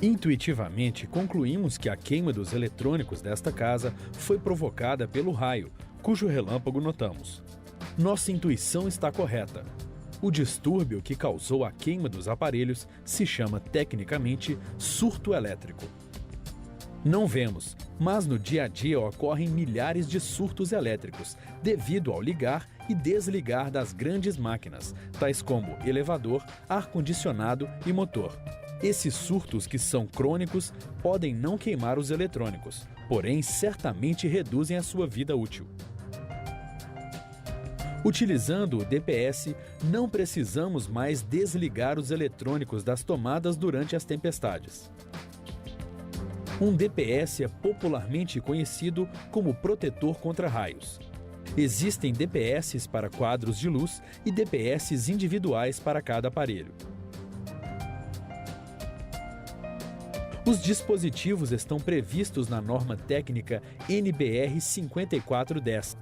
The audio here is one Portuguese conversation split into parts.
Intuitivamente, concluímos que a queima dos eletrônicos desta casa foi provocada pelo raio, cujo relâmpago notamos. Nossa intuição está correta. O distúrbio que causou a queima dos aparelhos se chama tecnicamente surto elétrico. Não vemos, mas no dia a dia ocorrem milhares de surtos elétricos devido ao ligar e desligar das grandes máquinas, tais como elevador, ar-condicionado e motor. Esses surtos, que são crônicos, podem não queimar os eletrônicos, porém certamente reduzem a sua vida útil. Utilizando o DPS, não precisamos mais desligar os eletrônicos das tomadas durante as tempestades. Um DPS é popularmente conhecido como protetor contra raios. Existem DPS para quadros de luz e DPS individuais para cada aparelho. Os dispositivos estão previstos na norma técnica NBR 5410.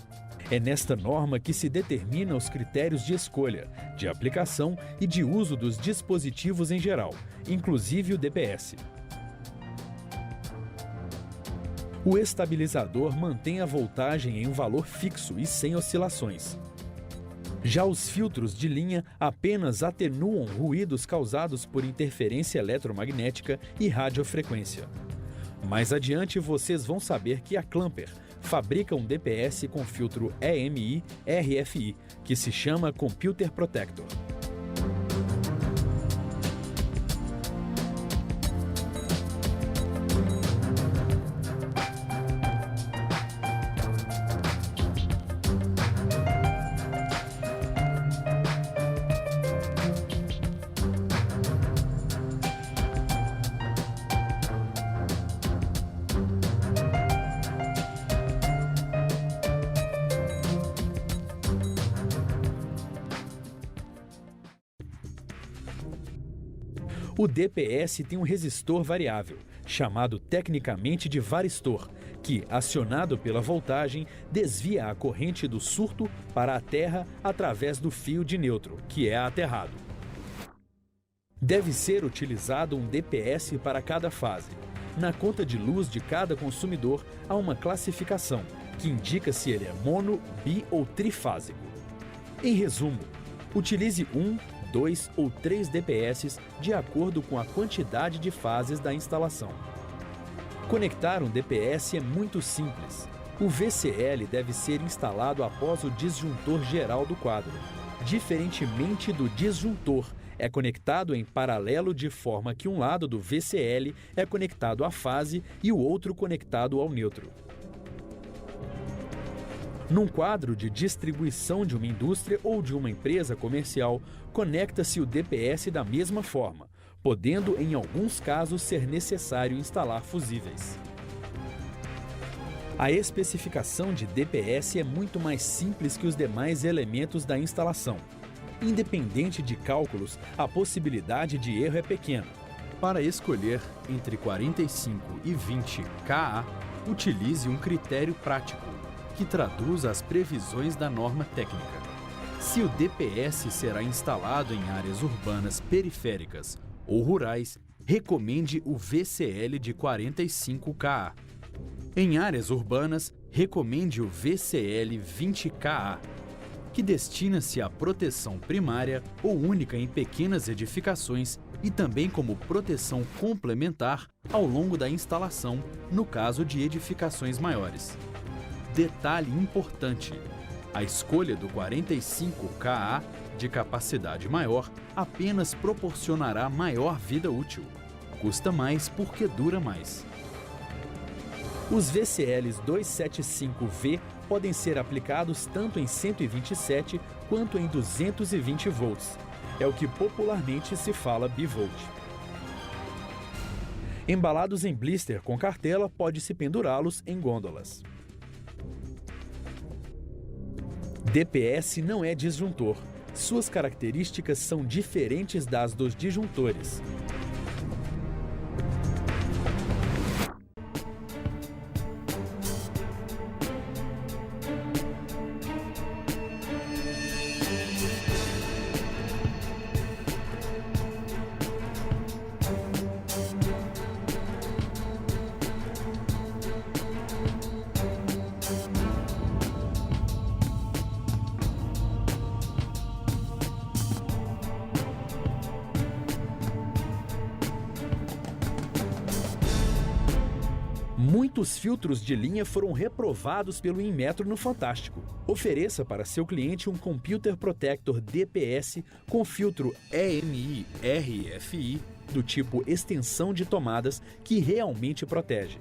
É nesta norma que se determinam os critérios de escolha, de aplicação e de uso dos dispositivos em geral, inclusive o DPS. O estabilizador mantém a voltagem em um valor fixo e sem oscilações. Já os filtros de linha apenas atenuam ruídos causados por interferência eletromagnética e radiofrequência. Mais adiante vocês vão saber que a Clamper fabrica um DPS com filtro EMI RFI, que se chama Computer Protector. O DPS tem um resistor variável, chamado tecnicamente de varistor, que, acionado pela voltagem, desvia a corrente do surto para a terra através do fio de neutro, que é aterrado. Deve ser utilizado um DPS para cada fase. Na conta de luz de cada consumidor há uma classificação, que indica se ele é mono, bi ou trifásico. Em resumo, utilize 1, 2 ou 3 DPS de acordo com a quantidade de fases da instalação. Conectar um DPS é muito simples. O VCL deve ser instalado após o disjuntor geral do quadro. Diferentemente do disjuntor, é conectado em paralelo de forma que um lado do VCL é conectado à fase e o outro conectado ao neutro. Num quadro de distribuição de uma indústria ou de uma empresa comercial, conecta-se o DPS da mesma forma, podendo em alguns casos ser necessário instalar fusíveis. A especificação de DPS é muito mais simples que os demais elementos da instalação. Independente de cálculos, a possibilidade de erro é pequena. Para escolher entre 45 e 20 kA, utilize um critério prático, que traduz as previsões da norma técnica. Se o DPS será instalado em áreas urbanas periféricas ou rurais, recomende o VCL de 45 kA. Em áreas urbanas, recomende o VCL 20 kA, que destina-se à proteção primária ou única em pequenas edificações e também como proteção complementar ao longo da instalação, no caso de edificações maiores. Detalhe importante: a escolha do 45 kA de capacidade maior apenas proporcionará maior vida útil. Custa mais porque dura mais. Os VCLs 275V podem ser aplicados tanto em 127 quanto em 220 volts. É o que popularmente se fala bivolt. Embalados em blister com cartela, pode-se pendurá-los em gôndolas. DPS não é disjuntor. Suas características são diferentes das dos disjuntores. Muitos filtros de linha foram reprovados pelo Inmetro no Fantástico. Ofereça para seu cliente um Computer Protector DPS com filtro EMI RFI do tipo extensão de tomadas que realmente protege.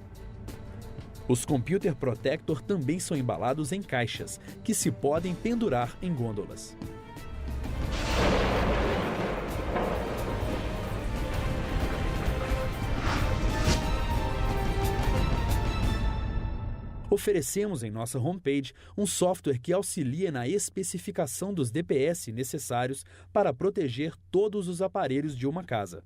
Os Computer Protector também são embalados em caixas, que se podem pendurar em gôndolas. Oferecemos em nossa homepage um software que auxilia na especificação dos DPS necessários para proteger todos os aparelhos de uma casa.